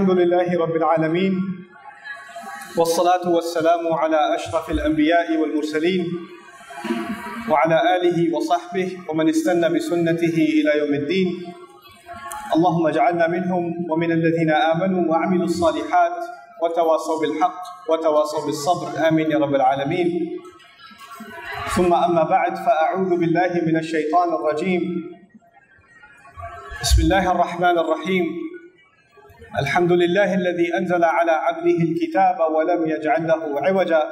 الحمد لله رب العالمين والصلاة والسلام على أشرف الأنبياء والمرسلين وعلى آله وصحبه ومن استنى بسنته إلى يوم الدين اللهم اجعلنا منهم ومن الذين آمنوا وعملوا الصالحات وتواصوا بالحق وتواصوا بالصبر آمين يا رب العالمين ثم أما بعد فأعوذ بالله من الشيطان الرجيم بسم الله الرحمن الرحيم الحمد لله الذي أنزل على عبده الكتاب ولم يجعل له عوجا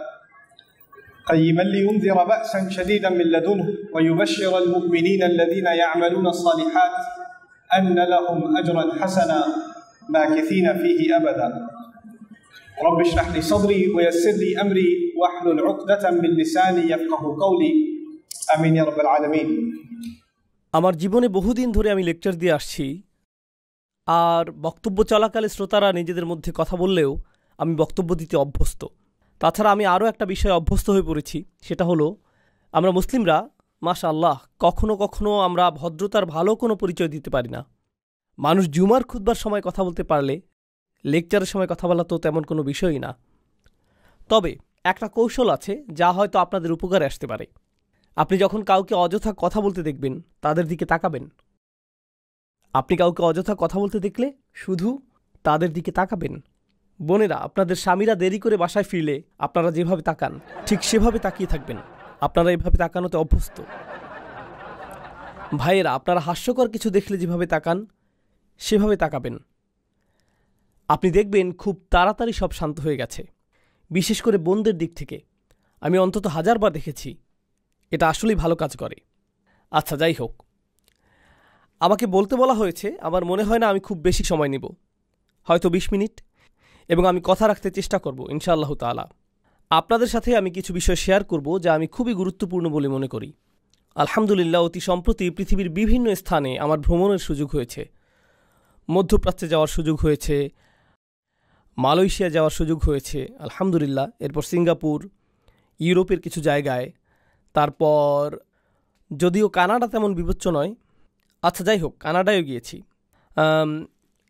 قيما لينذر بأسا شديدا من لدنه ويبشر المؤمنين الذين يعملون الصالحات أن لهم أجرا حسنا ماكثين فيه أبدا رب اشرح لي صدري ويسر لي أمري واحلل عقدة من لساني يفقه قولي آمين يا رب العالمين। আমার জীবনে বহুদিন ধরে আমি লেকচার দিয়ে আসছি, আর বক্তব্য চলাকালে শ্রোতারা নিজেদের মধ্যে কথা বললেও আমি বক্তব্য দিতে অভ্যস্ত। তাছাড়া আমি আরও একটা বিষয়ে অভ্যস্ত হয়ে পড়েছি, সেটা হলো আমরা মুসলিমরা মাশাআল্লাহ কখনো কখনো আমরা ভদ্রতার ভালো কোনো পরিচয় দিতে পারি না। মানুষ জুমার খুতবার সময় কথা বলতে পারলে লেকচারের সময় কথা বলা তো তেমন কোনো বিষয়ই না। তবে একটা কৌশল আছে যা হয়তো আপনাদের উপকারে আসতে পারে। আপনি যখন কাউকে অযথা কথা বলতে দেখবেন তাদের দিকে তাকাবেন। আপনি কাউকে অযথা কথা বলতে দেখলে শুধু তাদের দিকে তাকাবেন। বোনেরা, আপনাদের স্বামীরা দেরি করে বাসায় ফিরলে আপনারা যেভাবে তাকান ঠিক সেভাবে তাকিয়ে থাকবেন। আপনারা এভাবে তাকানোতে অভ্যস্ত। ভাইয়েরা, আপনারা হাস্যকর কিছু দেখলে যেভাবে তাকান সেভাবে তাকাবেন। আপনি দেখবেন খুব তাড়াতাড়ি সব শান্ত হয়ে গেছে। বিশেষ করে বোনদের দিক থেকে আমি অন্তত 1000 বার দেখেছি। এটা আসলেই ভালো কাজ করে। আচ্ছা, যাই হোক, আমাকে বলতে বলা হয়েছে। আমার মনে হয় না আমি খুব বেশি সময় নেব, হয়তো 20 মিনিট, এবং আমি কথা রাখতে চেষ্টা করব ইনশাআল্লাহ তাআলা। আপনাদের সাথে আমি কিছু বিষয় শেয়ার করব যা আমি খুবই গুরুত্বপূর্ণ বলে মনে করি। আলহামদুলিল্লাহ, অতি সম্প্রতি পৃথিবীর বিভিন্ন স্থানে আমার ভ্রমণের সুযোগ হয়েছে। মধ্যপ্রাচ্যে যাওয়ার সুযোগ হয়েছে, মালয়েশিয়া যাওয়ার সুযোগ হয়েছে আলহামদুলিল্লাহ, এরপর সিঙ্গাপুর, ইউরোপের কিছু জায়গায়, তারপর যদিও কানাডা তেমন বিবেচ্য নয়, আচ্ছা যাই হোক, কানাডায়ও গিয়েছি,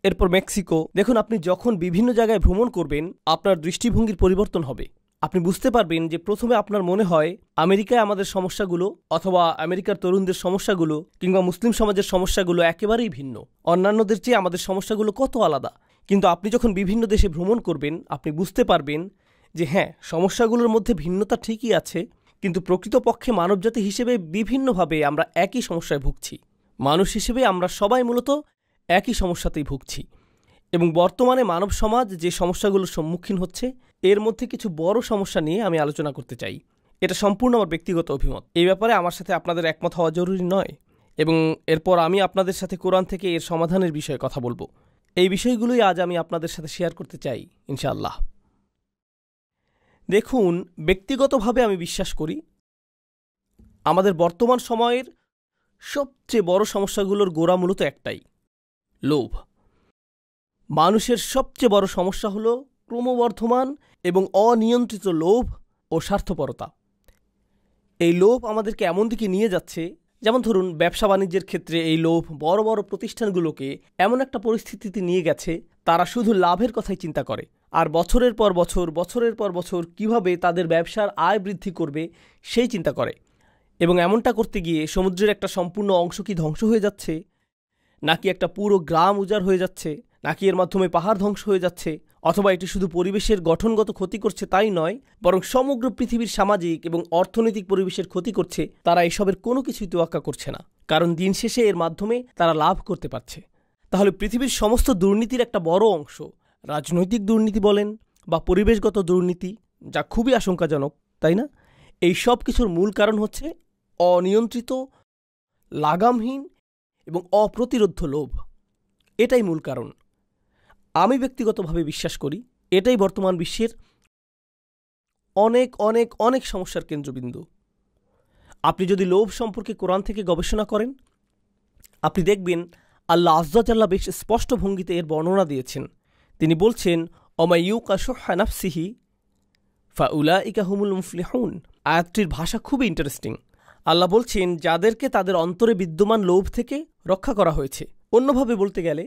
এরপর মেক্সিকো। দেখুন, আপনি যখন বিভিন্ন জায়গায় ভ্রমণ করবেন আপনার দৃষ্টিভঙ্গির পরিবর্তন হবে। আপনি বুঝতে পারবেন যে প্রথমে আপনার মনে হয় আমেরিকায় আমাদের সমস্যাগুলো অথবা আমেরিকার তরুণদের সমস্যাগুলো কিংবা মুসলিম সমাজের সমস্যাগুলো একেবারেই ভিন্ন, অন্যান্যদের চেয়ে আমাদের সমস্যাগুলো কত আলাদা। কিন্তু আপনি যখন বিভিন্ন দেশে ভ্রমণ করবেন আপনি বুঝতে পারবেন যে হ্যাঁ, সমস্যাগুলোর মধ্যে ভিন্নতা ঠিকই আছে, কিন্তু প্রকৃতপক্ষে মানবজাতি হিসেবে বিভিন্নভাবে আমরা একই সমস্যায় ভুগছি। মানুষ হিসেবে আমরা সবাই মূলত একই সমস্যাতেই ভুগছি। এবং বর্তমানে মানব সমাজ যে সমস্যাগুলোর সম্মুখীন হচ্ছে এর মধ্যে কিছু বড় সমস্যা নিয়ে আমি আলোচনা করতে চাই। এটা সম্পূর্ণ আমার ব্যক্তিগত অভিমত। এই ব্যাপারে আমার সাথে আপনাদের একমত হওয়া জরুরি নয়, এবং এরপর আমি আপনাদের সাথে কোরআন থেকে এর সমাধানের বিষয়ে কথা বলবো। এই বিষয়গুলোই আজ আমি আপনাদের সাথে শেয়ার করতে চাই ইনশাআল্লাহ। দেখুন, ব্যক্তিগতভাবে আমি বিশ্বাস করি আমাদের বর্তমান সময়ের সবচেয়ে বড় সমস্যাগুলোর গোড়া মূলত একটাই, লোভ। মানুষের সবচেয়ে বড় সমস্যা হলো ক্রমবর্ধমান এবং অনিয়ন্ত্রিত লোভ ও স্বার্থপরতা। এই লোভ আমাদেরকে এমন দিকে নিয়ে যাচ্ছে, যেমন ধরুন ব্যবসা বাণিজ্যের ক্ষেত্রে এই লোভ বড় বড় প্রতিষ্ঠানগুলোকে এমন একটা পরিস্থিতিতে নিয়ে গেছে তারা শুধু লাভের কথাই চিন্তা করে, আর বছরের পর বছর কিভাবে তাদের ব্যবসার আয় বৃদ্ধি করবে সেই চিন্তা করে। এবং এমনটা করতে গিয়ে সমুদ্রের একটা সম্পূর্ণ অংশ কি ধ্বংস হয়ে যাচ্ছে, নাকি একটা পুরো গ্রাম উজাড় হয়ে যাচ্ছে, নাকি এর মাধ্যমে পাহাড় ধ্বংস হয়ে যাচ্ছে, অথবা এটি শুধু পরিবেশের গঠনগত ক্ষতি করছে তাই নয়, বরং সমগ্র পৃথিবীর সামাজিক এবং অর্থনৈতিক পরিবেশের ক্ষতি করছে, তারা এসবের কোনো কিছুই তোয়াক্কা করছে না, কারণ দিন শেষে এর মাধ্যমে তারা লাভ করতে পারছে। তাহলে পৃথিবীর সমস্ত দুর্নীতির একটা বড় অংশ, রাজনৈতিক দুর্নীতি বলেন বা পরিবেশগত দুর্নীতি, যা খুবই আশঙ্কাজনক, তাই না? এই সব কিছুর মূল কারণ হচ্ছে অনিয়ন্ত্রিত, লাগামহীন এবং অপ্রতিরোধ্য লোভ। এটাই মূল কারণ। আমি ব্যক্তিগতভাবে বিশ্বাস করি এটাই বর্তমান বিশ্বের অনেক অনেক অনেক সমস্যার কেন্দ্রবিন্দু। আপনি যদি লোভ সম্পর্কে কোরআন থেকে গবেষণা করেন আপনি দেখবেন আল্লাহ আযজা ওয়া জাল্লা বেশ স্পষ্ট ভঙ্গিতে এর বর্ণনা দিয়েছেন। তিনি বলছেন, অমাইয়ুকা শুহা নাফসিহি ফাউলাইকা হুমুল মুফলিহুন। আয়াতটির ভাষা খুবই ইন্টারেস্টিং। আল্লাহ বলছেন যাদেরকে তাদের অন্তরে বিদ্যমান লোভ থেকে রক্ষা করা হয়েছে। অন্যভাবে বলতে গেলে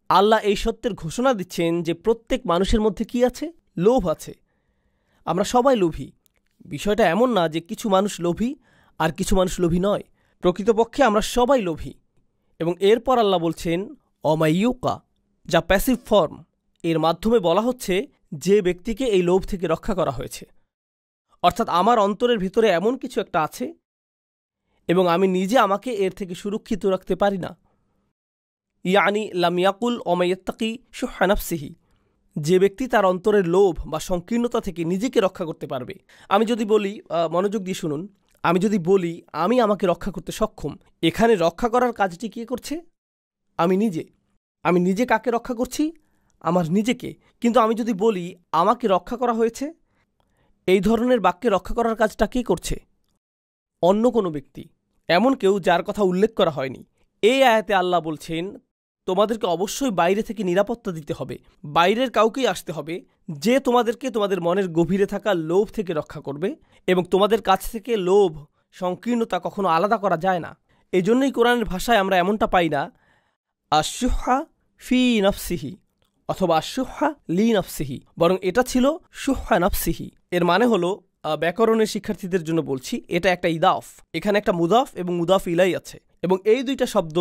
আল্লাহ এই সত্যের ঘোষণা দিচ্ছেন যে প্রত্যেক মানুষের মধ্যে কি আছে? লোভ আছে। আমরা সবাই লোভী। বিষয়টা এমন না যে কিছু মানুষ লোভী আর কিছু মানুষ লোভী নয়। প্রকৃতপক্ষে আমরা সবাই লোভী। এবং এরপর আল্লাহ বলছেন অমাইয়ুকা, যা প্যাসিভ ফর্ম। এর মাধ্যমে বলা হচ্ছে যে ব্যক্তিকে এই লোভ থেকে রক্ষা করা হয়েছে। অর্থাৎ আমার অন্তরের ভিতরে এমন কিছু একটা আছে এবং আমি নিজে আমাকে এর থেকে সুরক্ষিত রাখতে পারি না। ইয়ানি লাম ইয়াকুল অমাইয়াত্তাকি শুহা নাফসিহি, যে ব্যক্তি তার অন্তরের লোভ বা সংকীর্ণতা থেকে নিজেকে রক্ষা করতে পারবে। আমি যদি বলি, মনোযোগ দিয়ে শুনুন, আমি যদি বলি আমি আমাকে রক্ষা করতে সক্ষম, এখানে রক্ষা করার কাজটি কে করছে? আমি নিজে। আমি নিজে কাকে রক্ষা করছি? আমার নিজেকে। কিন্তু আমি যদি বলি আমাকে রক্ষা করা হয়েছে, এই ধরনের বাক্যে রক্ষা করার কাজটা কে করছে? অন্য কোনো ব্যক্তি, এমন কেউ যার কথা উল্লেখ করা হয়নি। এই আয়াতে আল্লাহ বলছেন তোমাদেরকে অবশ্যই বাইরে থেকে নিরাপত্তা দিতে হবে, বাইরের কাউকেই আসতে হবে যে তোমাদেরকে তোমাদের মনের গভীরে থাকা লোভ থেকে রক্ষা করবে। এবং তোমাদের কাছ থেকে লোভ, সংকীর্ণতা কখনো আলাদা করা যায় না। এই জন্যই কোরআনের ভাষায় আমরা এমনটা পাই না আশুহা ফি নফসিহি অথবা আশুহা লি নফসিহি, বরং এটা ছিল শুহা নফসিহি। এর মানে হলো, ব্যাকরণের শিক্ষার্থীদের জন্য বলছি, এটা একটা ইদাফ। এখানে একটা মুদাফ এবং মুদাফ ইলাই আছে এবং এই দুইটা শব্দ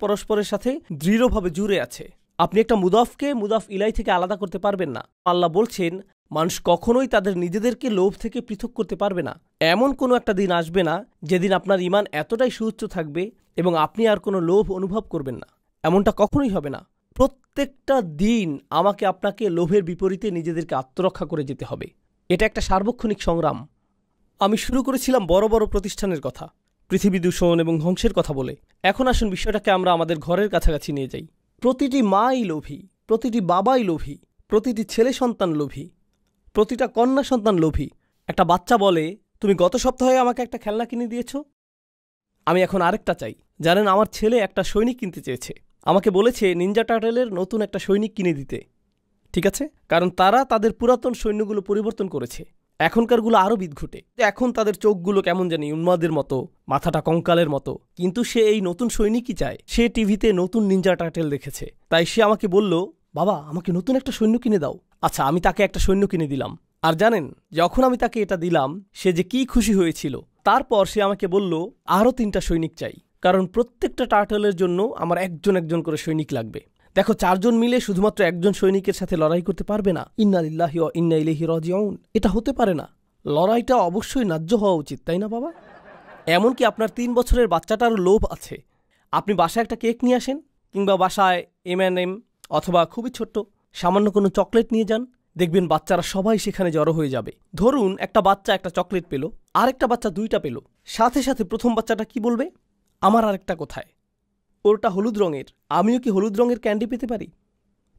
পরস্পরের সাথে দৃঢ়ভাবে জুড়ে আছে। আপনি একটা মুদাফকে মুদাফ ইলাই থেকে আলাদা করতে পারবেন না। আল্লাহ বলছেন মানুষ কখনোই তাদের নিজেদেরকে লোভ থেকে পৃথক করতে পারবে না। এমন কোনো একটা দিন আসবে না যেদিন আপনার ঈমান এতটাই সুউচ্চ থাকবে এবং আপনি আর কোনো লোভ অনুভব করবেন না। এমনটা কখনোই হবে না। প্রত্যেকটা দিন আমাকে আপনাকে লোভের বিপরীতে নিজেদেরকে আত্মরক্ষা করে যেতে হবে। এটা একটা সার্বক্ষণিক সংগ্রাম। আমি শুরু করেছিলাম বড় বড় প্রতিষ্ঠানের কথা, পৃথিবী দূষণ এবং ধ্বংসের কথা বলে। এখন আসুন বিষয়টাকে আমরা আমাদের ঘরের কাছাকাছি নিয়ে যাই। প্রতিটি মাই লোভী, প্রতিটি বাবাই লোভী, প্রতিটি ছেলে সন্তান লোভী, প্রতিটা কন্যা সন্তান লোভী। একটা বাচ্চা বলে তুমি গত সপ্তাহে আমাকে একটা খেলনা কিনে দিয়েছ, আমি এখন আরেকটা চাই। জানেন, আমার ছেলে একটা সৈনিক কিনতে চেয়েছে। আমাকে বলেছে নিনজা টার্টেলের নতুন একটা সৈনিক কিনে দিতে। ঠিক আছে, কারণ তারা তাদের পুরাতন সৈন্যগুলো পরিবর্তন করেছে। এখনকারগুলো আরও বিদঘুটে। এখন তাদের চোখগুলো কেমন জানি উন্মাদের মতো, মাথাটা কঙ্কালের মতো। কিন্তু সে এই নতুন সৈনিকই চায়। সে টিভিতে নতুন নিনজা টার্টেল দেখেছে, তাই সে আমাকে বলল বাবা আমাকে নতুন একটা সৈন্য কিনে দাও। আচ্ছা, আমি তাকে একটা সৈন্য কিনে দিলাম। আর জানেন, যখন আমি তাকে এটা দিলাম সে যে কি খুশি হয়েছিল। তারপর সে আমাকে বলল আরও 3টা সৈনিক চাই, কারণ প্রত্যেকটা টার্টেলের জন্য আমার একজন করে সৈনিক লাগবে। দেখো, 4 জন মিলে শুধুমাত্র একজন সৈনিকের সাথে লড়াই করতে পারবে না। ইন্না লিল্লাহি ওয়া ইন্না ইলাইহি রাজিউন, এটা হতে পারে না। লড়াইটা অবশ্যই ন্যায্য হওয়া উচিত, তাই না বাবা? এমনকি আপনার 3 বছরের বাচ্চাটার লোভ আছে। আপনি বাসায় একটা কেক নিয়ে আসেন, কিংবা বাসায় M&M অথবা খুবই ছোট্ট সামান্য কোনো চকলেট নিয়ে যান, দেখবেন বাচ্চারা সবাই সেখানে জড়ো হয়ে যাবে। ধরুন একটা বাচ্চা একটা চকলেট পেল, আরেকটা বাচ্চা 2টা পেল। সাথে সাথে প্রথম বাচ্চাটা কি বলবে? আমার আরেকটা কোথায়? ওরটা হলুদ রঙের, আমিও কি হলুদ রঙের ক্যান্ডি পেতে পারি?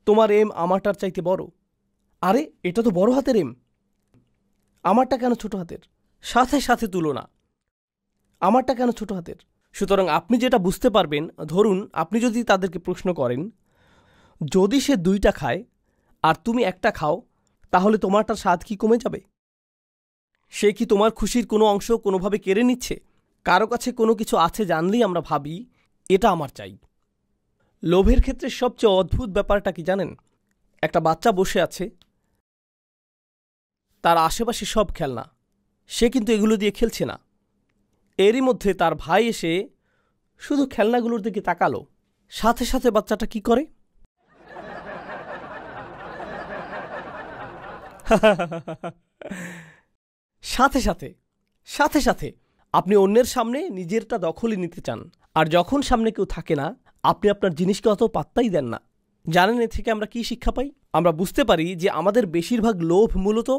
তোমার এম আমারটার চাইতে বড়। আরে এটা তো বড় হাতের এম, আমারটা কেন ছোট হাতের? সাথে সাথে তুলনা, আমারটা কেন ছোট হাতের? সুতরাং আপনি যেটা বুঝতে পারবেন, ধরুন আপনি যদি তাদেরকে প্রশ্ন করেন যদি সে 2টা খায় আর তুমি একটা খাও, তাহলে তোমারটার স্বাদ কি কমে যাবে? সে কি তোমার খুশির কোনো অংশ কোনোভাবে কেড়ে নিচ্ছে? কারো কাছে কোনো কিছু আছে জানলেই আমরা ভাবি এটা আমার চাই। লোভের ক্ষেত্রে সবচেয়ে অদ্ভুত ব্যাপারটা কি জানেন? একটা বাচ্চা বসে আছে, তার আশেপাশে সব খেলনা, সে কিন্তু এগুলো দিয়ে খেলছে না। এরই মধ্যে তার ভাই এসে শুধু খেলনাগুলোর দিকে তাকালো। সাথে সাথে বাচ্চাটা কি করে? সাথে সাথে আপনি অন্যের সামনে নিজেরটা দখলই নিতে চান। আর যখন সামনে কেউ থাকে না, আপনি আপনার জিনিসকে অত পাত্তাই দেন না। জানেন এ থেকে আমরা কি শিক্ষা পাই? আমরা বুঝতে পারি যে আমাদের বেশিরভাগ লোভ মূলত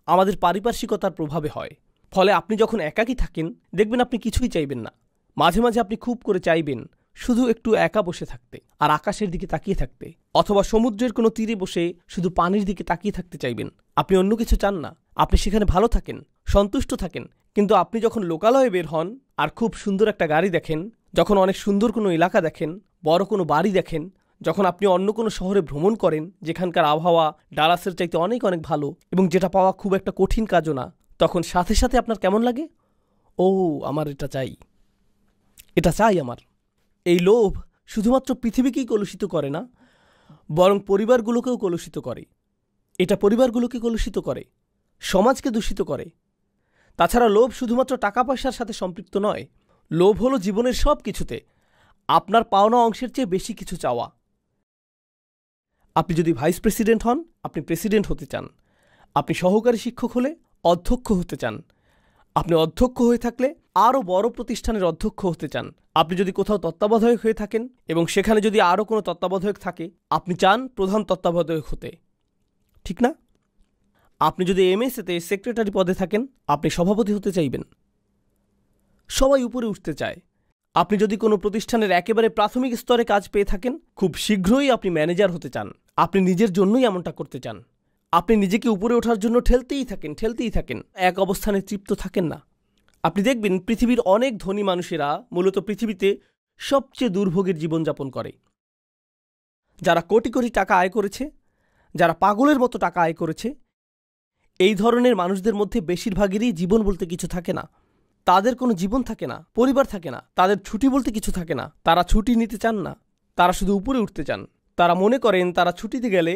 আমাদের পারিপার্শ্বিকতার প্রভাবে হয়। ফলে আপনি যখন একাকী থাকেন, দেখবেন আপনি কিছুই চাইবেন না। মাঝে মাঝে আপনি খুব করে চাইবেন শুধু একটু একা বসে থাকতে আর আকাশের দিকে তাকিয়ে থাকতে, অথবা সমুদ্রের কোনো তীরে বসে শুধু পানির দিকে তাকিয়ে থাকতে চাইবেন। আপনি অন্য কিছু চান না। আপনি সেখানে ভালো থাকেন, সন্তুষ্ট থাকেন। কিন্তু আপনি যখন লোকালয়ে বের হন আর খুব সুন্দর একটা গাড়ি দেখেন, যখন অনেক সুন্দর কোনো এলাকা দেখেন, বড় কোনো বাড়ি দেখেন, যখন আপনি অন্য কোনো শহরে ভ্রমণ করেন যেখানকার আবহাওয়া ডালাসের চাইতে অনেক অনেক ভালো এবং যেটা পাওয়া খুব একটা কঠিন কাজও না, তখন সাথে সাথে আপনার কেমন লাগে? ও আমার এটা চাই, এটা চাই আমার। এই লোভ শুধুমাত্র পৃথিবীকেই কলুষিত করে না, বরং পরিবারগুলোকেও কলুষিত করে। এটা পরিবারগুলোকে কলুষিত করে, সমাজকে দূষিত করে। তাছাড়া লোভ শুধুমাত্র টাকা পয়সার সাথে সম্পৃক্ত নয়। লোভ হলো জীবনের সব কিছুতে আপনার পাওনা অংশের চেয়ে বেশি কিছু চাওয়া। আপনি যদি ভাইস প্রেসিডেন্ট হন, আপনি প্রেসিডেন্ট হতে চান। আপনি সহকারী শিক্ষক হলে অধ্যক্ষ হতে চান। আপনি অধ্যক্ষ হয়ে থাকলে আরও বড় প্রতিষ্ঠানের অধ্যক্ষ হতে চান। আপনি যদি কোথাও তত্ত্বাবধায়ক হয়ে থাকেন এবং সেখানে যদি আরও কোনো তত্ত্বাবধায়ক থাকে, আপনি চান প্রধান তত্ত্বাবধায়ক হতে, ঠিক না? আপনি যদি এমএসএতে সেক্রেটারি পদে থাকেন, আপনি সভাপতি হতে চাইবেন। সবাই উপরে উঠতে চায়। আপনি যদি কোনো প্রতিষ্ঠানের একেবারে প্রাথমিক স্তরে কাজ পেয়ে থাকেন, খুব শীঘ্রই আপনি ম্যানেজার হতে চান। আপনি নিজের জন্যই এমনটা করতে চান। আপনি নিজেকে উপরে ওঠার জন্য ঠেলতেই থাকেন, এক অবস্থানে তৃপ্ত থাকেন না। আপনি দেখবেন পৃথিবীর অনেক ধনী মানুষেরা মূলত পৃথিবীতে সবচেয়ে দুর্ভোগের জীবনযাপন করে। যারা কোটি কোটি টাকা আয় করেছে, যারা পাগলের মতো টাকা আয় করেছে, এই ধরনের মানুষদের মধ্যে বেশিরভাগেরই জীবন বলতে কিছু থাকে না। তাদের কোনো জীবন থাকে না, পরিবার থাকে না, তাদের ছুটি বলতে কিছু থাকে না। তারা ছুটি নিতে চান না, তারা শুধু উপরে উঠতে চান। তারা মনে করেন তারা ছুটিতে গেলে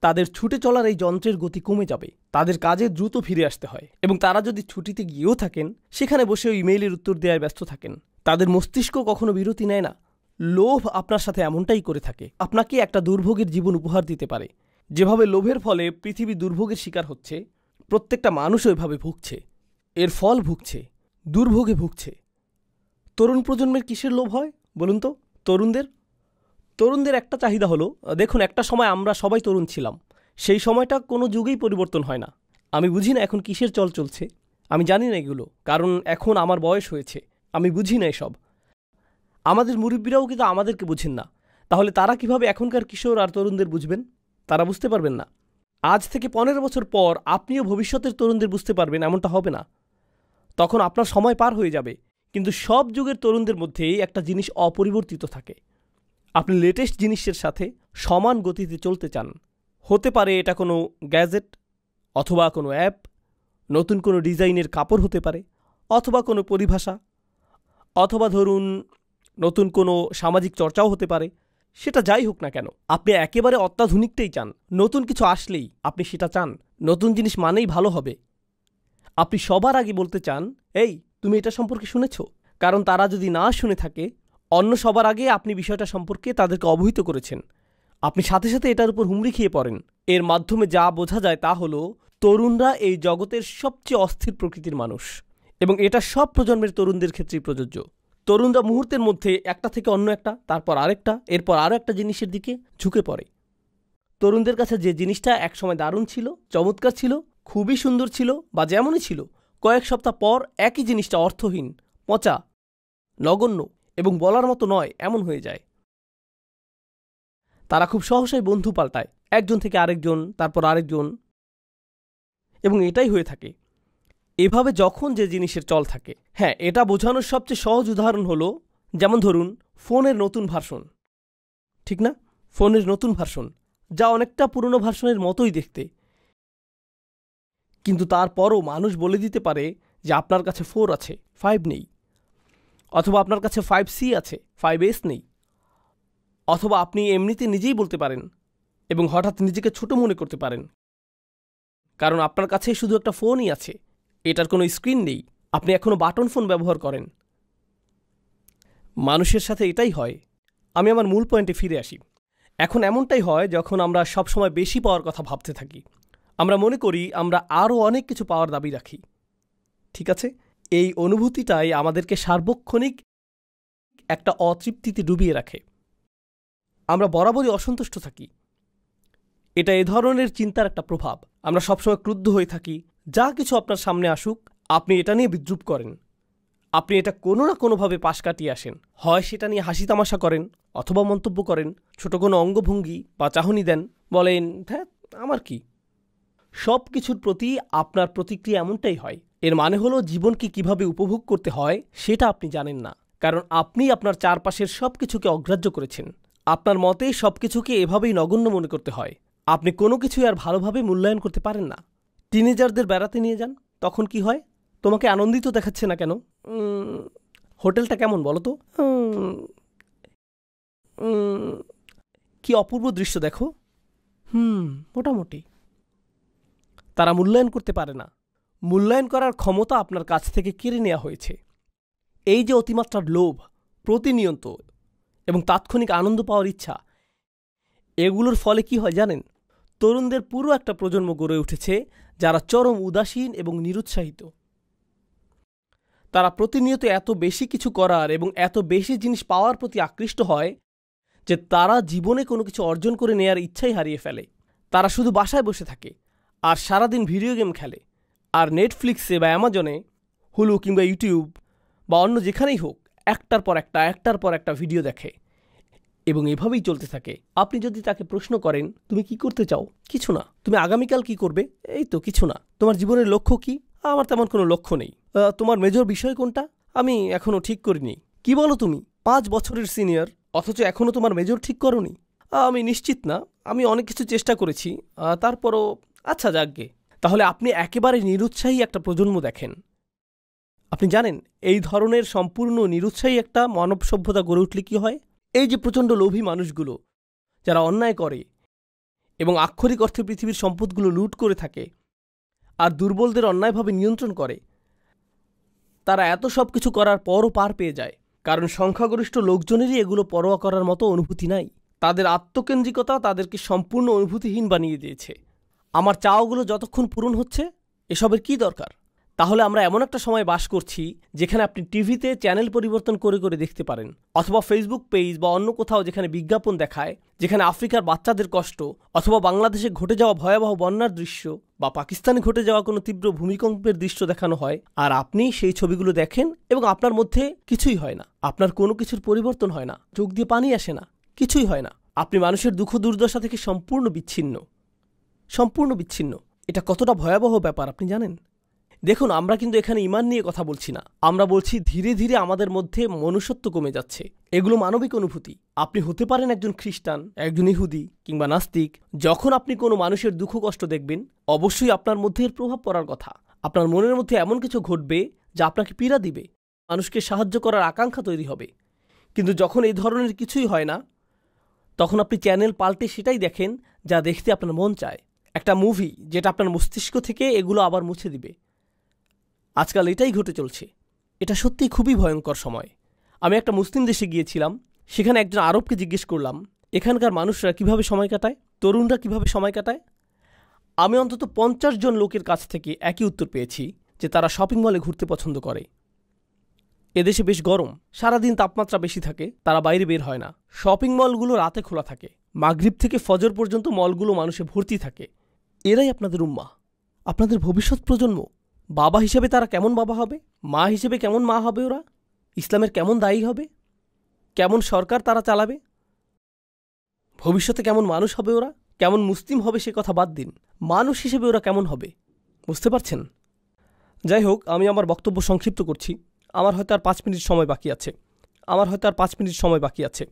তাদের ছুটে চলার এই যন্ত্রের গতি কমে যাবে, তাদের কাজে দ্রুত ফিরে আসতে হয়। এবং তারা যদি ছুটিতে গিয়েও থাকেন, সেখানে বসে ইমেইলের উত্তর দেওয়ায় ব্যস্ত থাকেন। তাদের মস্তিষ্ক কখনো বিরতি নেয় না। লোভ আপনার সাথে এমনটাই করে থাকে, আপনাকে একটা দুর্ভোগের জীবন উপহার দিতে পারে। যেভাবে লোভের ফলে পৃথিবী দুর্ভোগের শিকার হচ্ছে, প্রত্যেকটা মানুষ ওইভাবে ভুগছে, এর ফল ভুগছে, দুর্ভোগে ভুগছে। তরুণ প্রজন্মের কিসের লোভ হয় বলুন তো? তরুণদের একটা চাহিদা হলো, দেখুন একটা সময় আমরা সবাই তরুণ ছিলাম, সেই সময়টা কোনো যুগেই পরিবর্তন হয় না। আমি বুঝি না এখন কিসের চল চলছে, আমি জানি না এগুলো, কারণ এখন আমার বয়স হয়েছে, আমি বুঝি না এসব। আমাদের মুরব্বীরাও কিন্তু আমাদেরকে বুঝেন না, তাহলে তারা কিভাবে এখনকার কিশোর আর তরুণদের বুঝবেন? তারা বুঝতে পারবেন না। আজ থেকে 15 বছর পর আপনিও ভবিষ্যতের তরুণদের বুঝতে পারবেন, এমনটা হবে না। তখন আপনার সময় পার হয়ে যাবে। কিন্তু সব যুগের তরুণদের মধ্যেই একটা জিনিস অপরিবর্তিত থাকে, আপনি লেটেস্ট জিনিসের সাথে সমান গতিতে চলতে চান। হতে পারে এটা কোনো গ্যাজেট, অথবা কোনো অ্যাপ, নতুন কোনো ডিজাইনের কাপড় হতে পারে, অথবা কোনো পরিভাষা, অথবা ধরুন নতুন কোনো সামাজিক চর্চাও হতে পারে। সেটা যাই হোক না কেন, আপনি একেবারে অত্যাধুনিকটাই চান। নতুন কিছু আসলেই আপনি সেটা চান। নতুন জিনিস মানেই ভালো হবে। আপনি সবার আগে বলতে চান, এই তুমি এটা সম্পর্কে শুনেছ? কারণ তারা যদি না শুনে থাকে, অন্য সবার আগে আপনি বিষয়টা সম্পর্কে তাদেরকে অবহিত করেছেন। আপনি সাথে সাথে এটার উপর হুমড়ি খেয়ে পড়েন। এর মাধ্যমে যা বোঝা যায় তা হলো, তরুণরা এই জগতের সবচেয়ে অস্থির প্রকৃতির মানুষ, এবং এটা সব প্রজন্মের তরুণদের ক্ষেত্রেই প্রযোজ্য। তরুণরা মুহূর্তের মধ্যে একটা থেকে অন্য একটা, তারপর আরেকটা, এরপর আরও একটা জিনিসের দিকে ঝুঁকে পড়ে। তরুণদের কাছে যে জিনিসটা একসময় দারুণ ছিল, চমৎকার ছিল, খুবই সুন্দর ছিল, বা যেমনই ছিল, কয়েক সপ্তাহ পর একই জিনিসটা অর্থহীন, পচা, নগণ্য এবং বলার মতো নয় এমন হয়ে যায়। তারা খুব সহসাই বন্ধু পাল্টায়, একজন থেকে আরেকজন, তারপর আরেকজন, এবং এটাই হয়ে থাকে। এভাবে যখন যে জিনিসের চল থাকে, হ্যাঁ, এটা বোঝানোর সবচেয়ে সহজ উদাহরণ হলো, যেমন ধরুন ফোনের নতুন ভার্সন, ঠিক না? ফোনের নতুন ভার্সন, যা অনেকটা পুরনো ভার্সনের মতোই দেখতে, কিন্তু তারপরও মানুষ বলে দিতে পারে যে আপনার কাছে 4 আছে, 5 নেই, অথবা আপনার কাছে 5C আছে, 5S নেই। অথবা আপনি এমনিতে নিজেই বলতে পারেন এবং হঠাৎ নিজেকে ছোট মনে করতে পারেন, কারণ আপনার কাছে শুধু একটা ফোনই আছে, এটার কোনো স্ক্রিন নেই, আপনি এখনও বাটন ফোন ব্যবহার করেন। মানুষের সাথে এটাই হয়। আমি আমার মূল পয়েন্টে ফিরে আসি। এখন এমনটাই হয় যখন আমরা সবসময় বেশি পাওয়ার কথা ভাবতে থাকি। আমরা মনে করি আমরা আরও অনেক কিছু পাওয়ার দাবি রাখি, ঠিক আছে? এই অনুভূতিটাই আমাদেরকে সার্বক্ষণিক একটা অতৃপ্তিতে ডুবিয়ে রাখে। আমরা বরাবরই অসন্তুষ্ট থাকি। এটা এ ধরনের চিন্তার একটা প্রভাব। আমরা সবসময় ক্রুদ্ধ হয়ে থাকি। যা কিছু আপনার সামনে আসুক, আপনি এটা নিয়ে বিদ্রূপ করেন। আপনি এটা কোনো না কোনোভাবে পাশ কাটিয়ে আসেন। হয় সেটা নিয়ে হাসি তামাশা করেন, অথবা মন্তব্য করেন, ছোট কোনো অঙ্গভঙ্গি বা চাহনি দেন, বলেন হ্যাঁ আমার কি। সব কিছুর প্রতি আপনার প্রতিক্রিয়া এমনটাই হয়। এর মানে হলো জীবনকে কিভাবে উপভোগ করতে হয় সেটা আপনি জানেন না, কারণ আপনি আপনার চারপাশের সব কিছুকে অগ্রাহ্য করেছেন। আপনার মতে সব কিছুকে এভাবেই নগণ্য মনে করতে হয়। আপনি কোনো কিছুই আর ভালোভাবে মূল্যায়ন করতে পারেন না। টিনেজারদের বেড়াতে নিয়ে যান, তখন কি হয়? তোমাকে আনন্দিত দেখাচ্ছে না কেন? হোটেলটা কেমন বলো তো? কি অপূর্ব দৃশ্য দেখো। মোটামুটি। তারা মূল্যায়ন করতে পারে না। মূল্যায়ন করার ক্ষমতা আপনার কাছ থেকে কেড়ে নেওয়া হয়েছে। এই যে অতিমাত্রার লোভ, প্রতিনিয়ত এবং তাৎক্ষণিক আনন্দ পাওয়ার ইচ্ছা, এগুলোর ফলে কি হয় জানেন? তরুণদের পুরো একটা প্রজন্ম গড়ে উঠেছে যারা চরম উদাসীন এবং নিরুৎসাহিত। তারা প্রতিনিয়ত এত বেশি কিছু করার এবং এত বেশি জিনিস পাওয়ার প্রতি আকৃষ্ট হয় যে তারা জীবনে কোনো কিছু অর্জন করে নেয়ার ইচ্ছাই হারিয়ে ফেলে। তারা শুধু বাসায় বসে থাকে আর সারাদিন ভিডিও গেম খেলে, আর নেটফ্লিক্সে বা অ্যামাজনে, হুলু কিংবা ইউটিউব বা অন্য যেখানেই হোক একটার পর একটা ভিডিও দেখে এবং এভাবেই চলতে থাকে। আপনি যদি তাকে প্রশ্ন করেন তুমি কি করতে চাও? কিছু না। তুমি আগামীকাল কি করবে? এই তো কিছু না। তোমার জীবনের লক্ষ্য কি? আমার তেমন কোনো লক্ষ্য নেই। তোমার মেজর বিষয় কোনটা? আমি এখনও ঠিক করিনি। কি বলো তুমি? 5 বছরের সিনিয়র, অথচ এখনও তোমার মেজর ঠিক করনি? আমি নিশ্চিত না, আমি অনেক কিছু চেষ্টা করেছি, তারপরও আচ্ছা যাকগে। তাহলে আপনি একেবারে নিরুৎসাহী একটা প্রজন্ম দেখেন। আপনি জানেন এই ধরনের সম্পূর্ণ নিরুৎসাহী একটা মানব সভ্যতা গড়ে উঠলে কি হয়? এই যে প্রচণ্ড লোভী মানুষগুলো যারা অন্যায় করে এবং আক্ষরিক অর্থে পৃথিবীর সম্পদগুলো লুট করে থাকে আর দুর্বলদের অন্যায়ভাবে নিয়ন্ত্রণ করে, তারা এত সব কিছু করার পরও পার পেয়ে যায়, কারণ সংখ্যাগরিষ্ঠ লোকজনেরই এগুলো পরোয়া করার মতো অনুভূতি নাই। তাদের আত্মকেন্দ্রিকতা তাদেরকে সম্পূর্ণ অনুভূতিহীন বানিয়ে দিয়েছে। আমার চাওয়াগুলো যতক্ষণ পূরণ হচ্ছে, এসবের কি দরকার? তাহলে আমরা এমন একটা সময় বাস করছি যেখানে আপনি টিভিতে চ্যানেল পরিবর্তন করে করে দেখতে পারেন, অথবা ফেসবুক পেজ বা অন্য কোথাও যেখানে বিজ্ঞাপন দেখায়, যেখানে আফ্রিকার বাচ্চাদের কষ্ট, অথবা বাংলাদেশে ঘটে যাওয়া ভয়াবহ বন্যার দৃশ্য, বা পাকিস্তানে ঘটে যাওয়া কোনো তীব্র ভূমিকম্পের দৃশ্য দেখানো হয়, আর আপনি সেই ছবিগুলো দেখেন এবং আপনার মধ্যে কিছুই হয় না। আপনার কোনো কিছুর পরিবর্তন হয় না, চোখ দিয়ে পানি আসে না, কিছুই হয় না। আপনি মানুষের দুঃখ দুর্দশা থেকে সম্পূর্ণ বিচ্ছিন্ন। এটা কতটা ভয়াবহ ব্যাপার আপনি জানেন? দেখুন, আমরা কিন্তু এখানে ঈমান নিয়ে কথা বলছি না। আমরা বলছি ধীরে ধীরে আমাদের মধ্যে মনুষ্যত্ব কমে যাচ্ছে। এগুলো মানবিক অনুভূতি। আপনি হতে পারেন একজন খ্রিস্টান, একজন ইহুদি কিংবা নাস্তিক। যখন আপনি কোনো মানুষের দুঃখ কষ্ট দেখবেন, অবশ্যই আপনার মধ্যে এর প্রভাব পড়ার কথা। আপনার মনের মধ্যে এমন কিছু ঘটবে যা আপনাকে পীড়া দিবে, মানুষকে সাহায্য করার আকাঙ্ক্ষা তৈরি হবে। কিন্তু যখন এই ধরনের কিছুই হয় না, তখন আপনি চ্যানেল পাল্টে সেটাই দেখেন যা দেখতে আপনার মন চায়। একটা মুভি যেটা আপনার মস্তিষ্ক থেকে এগুলো আবার মুছে দিবে। আজকাল এটাই ঘটে চলছে। এটা সত্যিই খুবই ভয়ঙ্কর সময়। আমি একটা মুসলিম দেশে গিয়েছিলাম। সেখানে একজন আরবকে জিজ্ঞেস করলাম এখানকার মানুষরা কিভাবে সময় কাটায়, তরুণরা কিভাবে সময় কাটায়। আমি অন্তত 50 জন লোকের কাছ থেকে একই উত্তর পেয়েছি যে তারা শপিং মলে ঘুরতে পছন্দ করে। এদেশে বেশ গরম, সারাদিন তাপমাত্রা বেশি থাকে, তারা বাইরে বের হয় না। শপিং মলগুলো রাতে খোলা থাকে, মাগরিব থেকে ফজর পর্যন্ত মলগুলো মানুষে ভর্তি থাকে। এরাই আপনাদের উম্মাহ, আপনাদের ভবিষ্যৎ প্রজন্ম। বাবা হিসেবে তারা কেমন বাবা হবে, মা হিসেবে কেমন মা হবে, ওরা ইসলামের কেমন দায়ী হবে, কেমন সরকার তারা চালাবে, ভবিষ্যতে কেমন মানুষ হবে ওরা, কেমন মুসলিম হবে সে কথা বাদ দিন, মানুষ হিসেবে ওরা কেমন হবে, বুঝতে পারছেন? যাই হোক, আমি আমার বক্তব্য সংক্ষিপ্ত করছি। আমার হয়তো আর 5 মিনিট সময় বাকি আছে।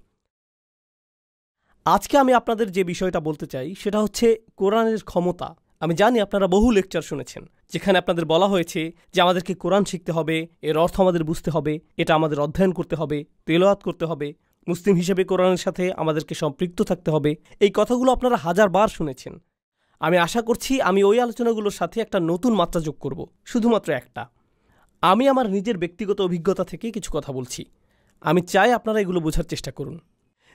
আজকে আমি আপনাদের যে বিষয়টা বলতে চাই সেটা হচ্ছে কোরআনের ক্ষমতা। আমি জানি আপনারা বহু লেকচার শুনেছেন যেখানে আপনাদের বলা হয়েছে যে আমাদেরকে কোরআন শিখতে হবে, এর অর্থ আমাদের বুঝতে হবে, এটা আমাদের অধ্যয়ন করতে হবে, তেলাওয়াত করতে হবে, মুসলিম হিসেবে কোরআনের সাথে আমাদেরকে সম্পৃক্ত থাকতে হবে। এই কথাগুলো আপনারা 1000 বার শুনেছেন। আমি আশা করছি আমি ওই আলোচনাগুলোর সাথে একটা নতুন মাত্রা যোগ করব, শুধুমাত্র একটা। আমি আমার নিজের ব্যক্তিগত অভিজ্ঞতা থেকে কিছু কথা বলছি। আমি চাই আপনারা এগুলো বোঝার চেষ্টা করুন।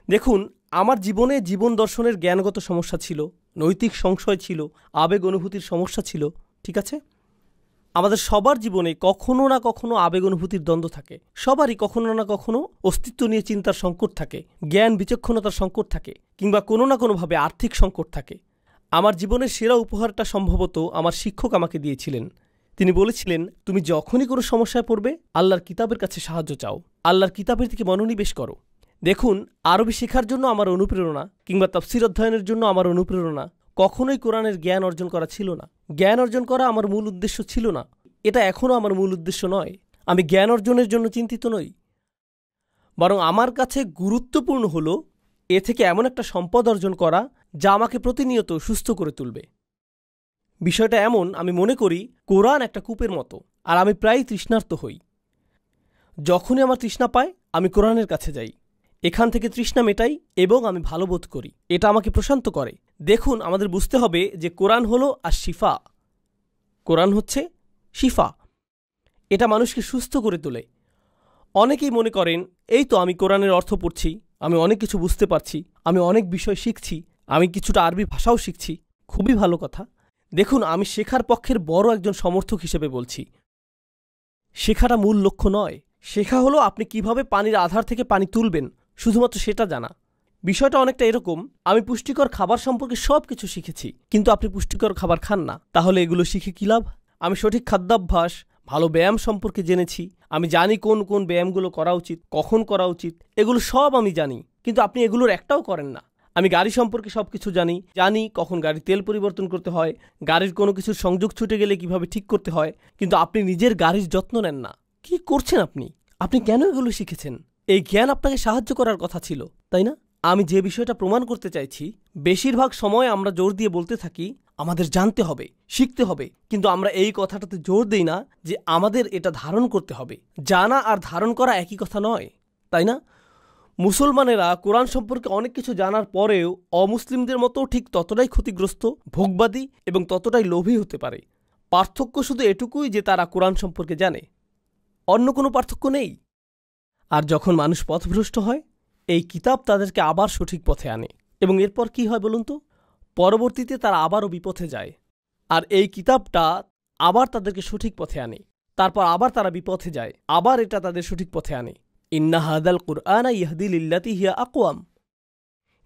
দেখুন, আমার জীবনে জীবন দর্শনের জ্ঞানগত সমস্যা ছিল, নৈতিক সংশয় ছিল, আবেগ অনুভূতির সমস্যা ছিল, ঠিক আছে? আমাদের সবার জীবনে কখনো না কখনো আবেগ অনুভূতির দ্বন্দ্ব থাকে। সবারই কখনো না কখনো অস্তিত্ব নিয়ে চিন্তার সংকট থাকে, জ্ঞান বিচক্ষণতার সংকট থাকে, কিংবা কোনো না কোনোভাবে আর্থিক সংকট থাকে। আমার জীবনের সেরা উপহারটা সম্ভবত আমার শিক্ষক আমাকে দিয়েছিলেন। তিনি বলেছিলেন, তুমি যখনই কোনো সমস্যায় পড়বে আল্লাহর কিতাবের কাছে সাহায্য চাও, আল্লাহর কিতাবের দিকে মনোনিবেশ করো। দেখুন, আরবি শেখার জন্য আমার অনুপ্রেরণা কিংবা তাফসীর অধ্যয়নের জন্য আমার অনুপ্রেরণা কখনোই কোরআনের জ্ঞান অর্জন করা ছিল না। জ্ঞান অর্জন করা আমার মূল উদ্দেশ্য ছিল না, এটা এখনও আমার মূল উদ্দেশ্য নয়। আমি জ্ঞান অর্জনের জন্য চিন্তিত নই, বরং আমার কাছে গুরুত্বপূর্ণ হলো এ থেকে এমন একটা সম্পদ অর্জন করা যা আমাকে প্রতিনিয়ত সুস্থ করে তুলবে। বিষয়টা এমন, আমি মনে করি কোরআন একটা কূপের মতো, আর আমি প্রায়ই তৃষ্ণার্ত হই। যখনই আমার তৃষ্ণা পায় আমি কোরআনের কাছে যাই এখান থেকে তৃষ্ণা মেটাই এবং আমি ভালো বোধ করি, এটা আমাকে প্রশান্ত করে। দেখুন, আমাদের বুঝতে হবে যে কোরআন হলো আর শিফা। কোরআন হচ্ছে শিফা, এটা মানুষকে সুস্থ করে তোলে। অনেকেই মনে করেন, এই তো আমি কোরআনের অর্থ পড়ছি, আমি অনেক কিছু বুঝতে পারছি, আমি অনেক বিষয় শিখছি, আমি কিছুটা আরবি ভাষাও শিখছি, খুবই ভালো কথা। দেখুন, আমি শেখার পক্ষের বড় একজন সমর্থক হিসেবে বলছি, শেখাটা মূল লক্ষ্য নয়। শেখা হলো আপনি কিভাবে পানির আধার থেকে পানি তুলবেন, শুধুমাত্র সেটা জানা। বিষয়টা অনেকটা এরকম, আমি পুষ্টিকর খাবার সম্পর্কে সব কিছু শিখেছি, কিন্তু আপনি পুষ্টিকর খাবার খান না, তাহলে এগুলো শিখে কী লাভ? আমি সঠিক খাদ্যাভ্যাস, ভালো ব্যায়াম সম্পর্কে জেনেছি, আমি জানি কোন কোন ব্যায়ামগুলো করা উচিত, কখন করা উচিত, এগুলো সব আমি জানি, কিন্তু আপনি এগুলোর একটাও করেন না। আমি গাড়ি সম্পর্কে সব কিছু জানি কখন গাড়ির তেল পরিবর্তন করতে হয়, গাড়ির কোনো কিছুর সংযোগ ছুটে গেলে কিভাবে ঠিক করতে হয়, কিন্তু আপনি নিজের গাড়ির যত্ন নেন না। কি করছেন আপনি? আপনি কেন এগুলো শিখেছেন? এই জ্ঞান আপনাকে সাহায্য করার কথা ছিল, তাই না? আমি যে বিষয়টা প্রমাণ করতে চাইছি, বেশিরভাগ সময় আমরা জোর দিয়ে বলতে থাকি আমাদের জানতে হবে, শিখতে হবে, কিন্তু আমরা এই কথাটাতে জোর দেই না যে আমাদের এটা ধারণ করতে হবে। জানা আর ধারণ করা একই কথা নয়, তাই না? মুসলমানেরা কোরআন সম্পর্কে অনেক কিছু জানার পরেও অমুসলিমদের মতো ঠিক ততটাই ক্ষতিগ্রস্ত, ভোগবাদী এবং ততটাই লোভী হতে পারে। পার্থক্য শুধু এটুকুই যে তারা কোরআন সম্পর্কে জানে, অন্য কোনো পার্থক্য নেই। আর যখন মানুষ পথভ্রষ্ট হয়, এই কিতাব তাদেরকে আবার সঠিক পথে আনে, এবং এরপর কি হয় বলুন তো? পরবর্তীতে তারা আবারও বিপথে যায়, আর এই কিতাবটা আবার তাদেরকে সঠিক পথে আনে, তারপর আবার তারা বিপথে যায়, আবার এটা তাদের সঠিক পথে আনে। ইন্না হাদাল কুরআনা ইয়াহদি লিল্লাতি হিয়া আকওয়াম।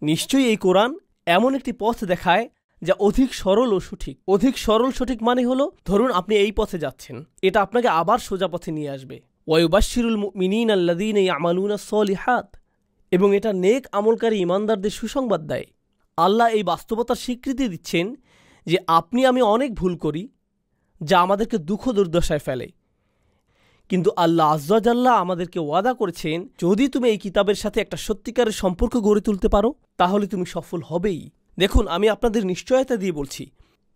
নিশ্চয়ই এই কোরআন এমন একটি পথ দেখায় যা অধিক সরল ও সঠিক। অধিক সরল সঠিক মানে হলো, ধরুন আপনি এই পথে যাচ্ছেন, এটা আপনাকে আবার সোজা পথে নিয়ে আসবে। ওয়ায়ুবাশশিরুল মুমিনিনা আল্লাযীনা ইয়ামালুনাস সলিহাত, এবং এটা নেক আমলকারী ঈমানদারদের সুসংবাদ দেয়। আল্লাহ এই বাস্তবতার স্বীকৃতি দিচ্ছেন যে আপনি আমি অনেক ভুল করি, যা আমাদেরকে দুঃখ দুর্দশায় ফেলে, কিন্তু আল্লাহ আযজা জাল্লা আমাদেরকে ওয়াদা করেছেন, যদি তুমি এই কিতাবের সাথে একটা সত্যিকারের সম্পর্ক গড়ে তুলতে পারো, তাহলে তুমি সফল হবেই। দেখুন, আমি আপনাদের নিশ্চয়তা দিয়ে বলছি,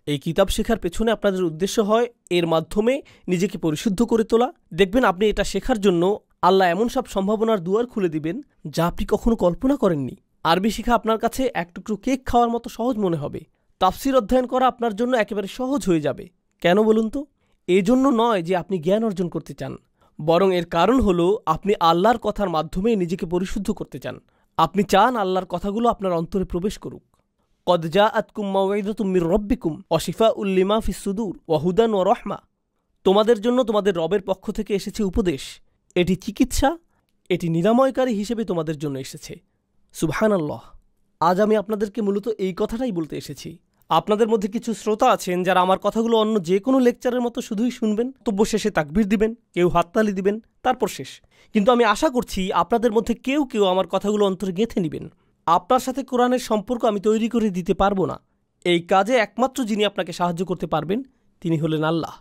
এই কিতাব শেখার পেছনে আপনাদের উদ্দেশ্য হয় এর মাধ্যমে নিজেকে পরিশুদ্ধ করে তোলা। দেখবেন আপনি এটা শেখার জন্য আল্লাহ এমন সব সম্ভাবনার দুয়ার খুলে দিবেন যা আপনি কখনো কল্পনা করেননি। আরবি শেখা আপনার কাছে এক টুকরো কেক খাওয়ার মতো সহজ মনে হবে। তাফসির অধ্যয়ন করা আপনার জন্য একেবারে সহজ হয়ে যাবে। কেন বলুন তো? এজন্য নয় যে আপনি জ্ঞান অর্জন করতে চান, বরং এর কারণ হলো আপনি আল্লাহর কথার মাধ্যমে নিজেকে পরিশুদ্ধ করতে চান। আপনি চান আল্লাহর কথাগুলো আপনার অন্তরে প্রবেশ করুক। কদ জাআতকুম মাউইযাতুম মির রাব্বিকুম ওয়া শিফাউল লিমা ফিস সুদূর ওয়া হুদান ওয়া রাহমা। তোমাদের জন্য তোমাদের রবের পক্ষ থেকে এসেছে উপদেশ, এটি চিকিৎসা, এটি নিরাময়কারী হিসেবে তোমাদের জন্য এসেছে। সুবহানাল্লাহ। আজ আমি আপনাদেরকে মূলত এই কথাটাই বলতে এসেছি। আপনাদের মধ্যে কিছু শ্রোতা আছেন যারা আমার কথাগুলো অন্য যে কোনো লেকচারের মতো শুধুই শুনবেন, তব্য শেষে তাকবীর দিবেন, কেউ হাততালি দিবেন, তারপর শেষ। কিন্তু আমি আশা করছি আপনাদের মধ্যে কেউ কেউ আমার কথাগুলো অন্তরে গেঁথে নেবেন। আপনার সাথে কোরআনের সম্পর্ক আমি তৈরি করে দিতে পারবো না। এই কাজে একমাত্র যিনি আপনাকে সাহায্য করতে পারবেন তিনি হলেন আল্লাহ।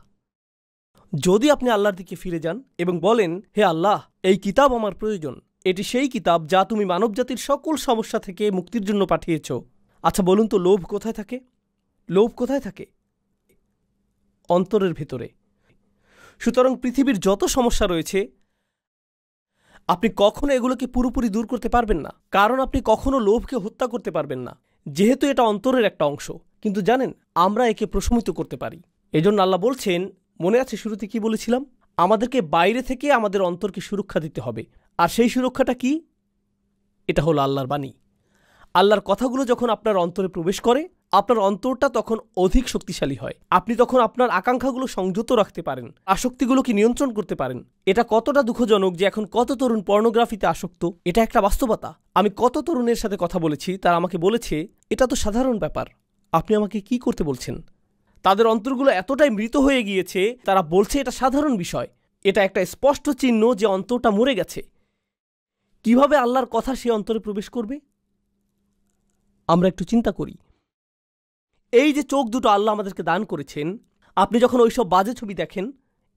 যদি আপনি আল্লাহর দিকে ফিরে যান এবং বলেন, হে আল্লাহ, এই কিতাব আমার প্রয়োজন, এটি সেই কিতাব যা তুমি মানবজাতির সকল সমস্যা থেকে মুক্তির জন্য পাঠিয়েছ। আচ্ছা বলুন তো, লোভ কোথায় থাকে? লোভ কোথায় থাকে? অন্তরের ভেতরে। সুতরাং পৃথিবীর যত সমস্যা রয়েছে আপনি কখনো এগুলোকে পুরোপুরি দূর করতে পারবেন না, কারণ আপনি কখনো লোভকে হত্যা করতে পারবেন না, যেহেতু এটা অন্তরের একটা অংশ। কিন্তু জানেন, আমরা একে প্রশমিত করতে পারি। এজন্য আল্লাহ বলছেন, মনে আছে শুরুতে কি বলেছিলাম? আমাদেরকে বাইরে থেকে আমাদের অন্তরকে সুরক্ষা দিতে হবে। আর সেই সুরক্ষাটা কি? এটা হলো আল্লাহর বাণী। আল্লাহর কথাগুলো যখন আপনার অন্তরে প্রবেশ করে, আপনার অন্তরটা তখন অধিক শক্তিশালী হয়। আপনি তখন আপনার আকাঙ্ক্ষাগুলো সংযত রাখতে পারেন, আসক্তিগুলোকে নিয়ন্ত্রণ করতে পারেন। এটা কতটা দুঃখজনক যে এখন কত তরুণ পর্নোগ্রাফিতে আসক্ত, এটা একটা বাস্তবতা। আমি কত তরুণের সাথে কথা বলেছি, তারা আমাকে বলেছে, এটা তো সাধারণ ব্যাপার, আপনি আমাকে কি করতে বলছেন? তাদের অন্তরগুলো এতটাই মৃত হয়ে গিয়েছে, তারা বলছে এটা সাধারণ বিষয়। এটা একটা স্পষ্ট চিহ্ন যে অন্তরটা মরে গেছে। কিভাবে আল্লাহর কথা সে অন্তরে প্রবেশ করবে? আমরা একটু চিন্তা করি। এই যে চোখ দুটো আল্লাহ আমাদেরকে দান করেছেন, আপনি যখন ওইসব বাজে ছবি দেখেন,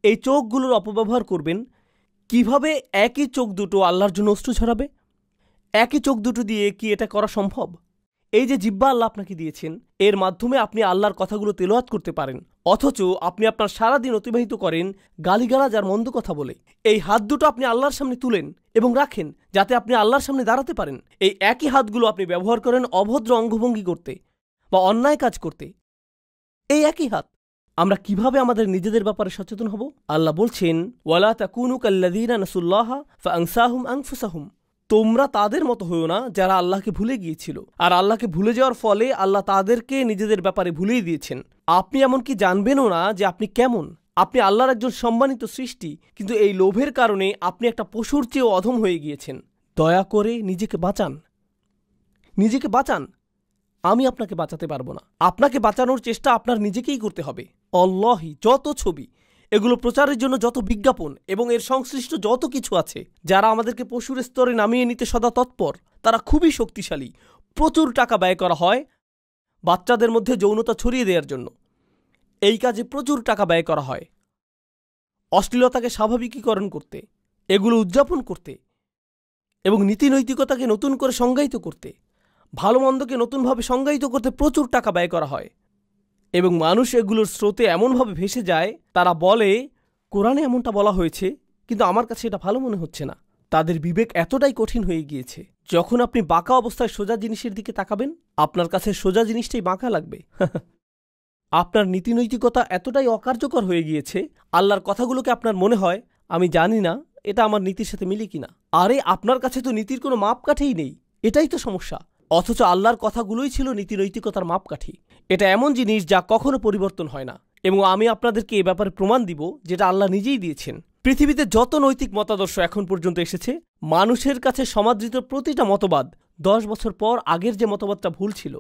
এই চোখগুলোর অপব্যবহার করবেন, কিভাবে একই চোখ দুটো আল্লাহর জন্য অশ্রু ঝরাবে? একই চোখ দুটো দিয়ে কি এটা করা সম্ভব? এই যে জিহ্বা আল্লাহ আপনাকে দিয়েছেন, এর মাধ্যমে আপনি আল্লাহর কথাগুলো তেলাওয়াত করতে পারেন, অথচ আপনি আপনার সারাদিন অতিবাহিত করেন গালিগালাজ আর মন্দ কথা বলে। এই হাত দুটো আপনি আল্লাহর সামনে তুলেন এবং রাখেন যাতে আপনি আল্লাহর সামনে দাঁড়াতে পারেন। এই একই হাতগুলো আপনি ব্যবহার করেন অভদ্র অঙ্গভঙ্গি করতে বা অন্যায় কাজ করতে। এই একই হাত। আমরা কিভাবে আমাদের নিজেদের ব্যাপারে সচেতন হব? আল্লাহ বলছেন, ওয়ালা তাকুনু কাল্লাযীনা নাসুল্লাহা ফাআনসাহুম আনফুসাহুম। তোমরা তাদের মতো হইও না যারা আল্লাহকে ভুলে গিয়েছিল, আর আল্লাহকে ভুলে যাওয়ার ফলে আল্লাহ তাদেরকে নিজেদের ব্যাপারে ভুলেই দিয়েছেন। আপনি এমনকি জানবেনও না যে আপনি কেমন। আপনি আল্লাহর একজন সম্মানিত সৃষ্টি, কিন্তু এই লোভের কারণে আপনি একটা পশুর চেয়েও অধম হয়ে গিয়েছেন। দয়া করে নিজেকে বাঁচান, নিজেকে বাঁচান। আমি আপনাকে বাঁচাতে পারবো না। আপনাকে বাঁচানোর চেষ্টা আপনার নিজেকেই করতে হবে। অল্লাহি, যত ছবি, এগুলো প্রচারের জন্য যত বিজ্ঞাপন এবং এর সংশ্লিষ্ট যত কিছু আছে, যারা আমাদেরকে পশুর স্তরে নামিয়ে নিতে সদা তৎপর, তারা খুবই শক্তিশালী। প্রচুর টাকা ব্যয় করা হয় বাচ্চাদের মধ্যে যৌনতা ছড়িয়ে দেওয়ার জন্য। এই কাজে প্রচুর টাকা ব্যয় করা হয় অশ্লীলতাকে স্বাভাবিকীকরণ করতে, এগুলো উদযাপন করতে এবং নীতি নৈতিকতাকে নতুন করে সংজ্ঞায়িত করতে, ভালো মন্দকে নতুনভাবে সংজ্ঞায়িত করতে প্রচুর টাকা ব্যয় করা হয়। এবং মানুষ এগুলোর স্রোতে এমনভাবে ভেসে যায়, তারা বলে কোরআনে এমনটা বলা হয়েছে, কিন্তু আমার কাছে এটা ভালো মনে হচ্ছে না। তাদের বিবেক এতটাই কঠিন হয়ে গিয়েছে, যখন আপনি বাঁকা অবস্থায় সোজা জিনিসের দিকে তাকাবেন, আপনার কাছে সোজা জিনিসটাই বাঁকা লাগবে। আপনার নীতিনৈতিকতা এতটাই অকার্যকর হয়ে গিয়েছে, আল্লাহর কথাগুলোকে আপনার মনে হয় আমি জানি না এটা আমার নীতির সাথে মিলে কিনা। আরে আপনার কাছে তো নীতির কোনো মাপকাঠিই নেই, এটাই তো সমস্যা। অথচ আল্লাহর কথাগুলোই ছিল নীতিনৈতিকতার মাপকাঠি। এটা এমন জিনিস যা কখনো পরিবর্তন হয় না, এবং আমি আপনাদেরকে এ ব্যাপারে প্রমাণ দিব যেটা আল্লাহ নিজেই দিয়েছেন। পৃথিবীতে যত নৈতিক মতাদর্শ এখন পর্যন্ত এসেছে, মানুষের কাছে সমাদৃত প্রতিটা মতবাদ 10 বছর পর আগের যে মতবাদটা ভুল ছিল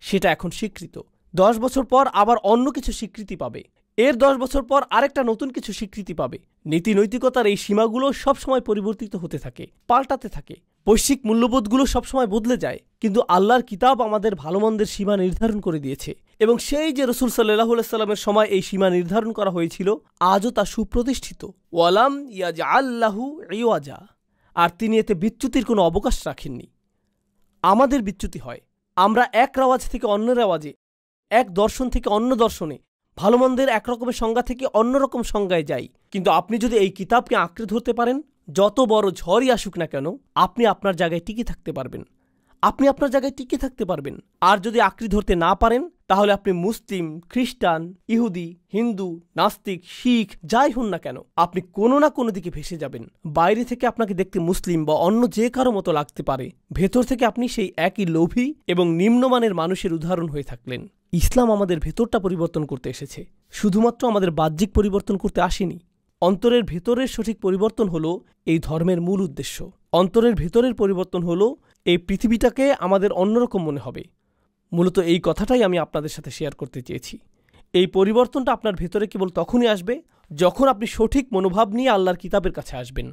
সেটা এখন স্বীকৃত। 10 বছর পর আবার অন্য কিছু স্বীকৃতি পাবে, এর 10 বছর পর আরেকটা নতুন কিছু স্বীকৃতি পাবে। নীতি নৈতিকতার এই সীমাগুলো সবসময় পরিবর্তিত হতে থাকে, পাল্টাতে থাকে। বৈশ্বিক মূল্যবোধগুলো সবসময় বদলে যায়, কিন্তু আল্লাহর কিতাব আমাদের ভালো মন্দের সীমা নির্ধারণ করে দিয়েছে, এবং সেই যে রাসূল সাল্লাল্লাহু আলাইহি সাল্লামের সময় এই সীমা নির্ধারণ করা হয়েছিল, আজও তা সুপ্রতিষ্ঠিত। ওয়ালাম ইয়াজআল লাহু ইওয়াজা। আর তিনি এতে বিচ্যুতির কোনো অবকাশ রাখেননি। আমাদের বিচ্যুতি হয়, আমরা এক রেওয়াজ থেকে অন্য রেওয়াজে, এক দর্শন থেকে অন্য দর্শনে, ভালো মন্দের একরকমের সংজ্ঞা থেকে অন্যরকম সংজ্ঞায় যাই। কিন্তু আপনি যদি এই কিতাবকে আঁকড়ে ধরতে পারেন, যত বড় ঝড়ই আসুক না কেন, আপনি আপনার জায়গায় টিকে থাকতে পারবেন। আপনি আপনার জায়গায় টিকে থাকতে পারবেন। আর যদি আঁকড়ে ধরতে না পারেন, তাহলে আপনি মুসলিম, খ্রিস্টান, ইহুদি, হিন্দু, নাস্তিক, শিখ যাই হন না কেন, আপনি কোনো না কোনো দিকে ভেসে যাবেন। বাইরে থেকে আপনাকে দেখতে মুসলিম বা অন্য যে কারো মতো লাগতে পারে, ভেতর থেকে আপনি সেই একই লোভী এবং নিম্নমানের মানুষের উদাহরণ হয়ে থাকলেন। ইসলাম আমাদের ভেতরটা পরিবর্তন করতে এসেছে, শুধুমাত্র আমাদের বাহ্যিক পরিবর্তন করতে আসেনি। অন্তরের ভেতরের সঠিক পরিবর্তন হলো এই ধর্মের মূল উদ্দেশ্য। অন্তরের ভেতরের পরিবর্তন হলো এই পৃথিবীটাকে আমাদের অন্যরকম মনে হবে। মূলত এই কথাটাই আমি আপনাদের সাথে শেয়ার করতে চেয়েছি। এই পরিবর্তনটা আপনার ভেতরে কেবল তখনই আসবে যখন আপনি সঠিক মনোভাব নিয়ে আল্লাহর কিতাবের কাছে আসবেন।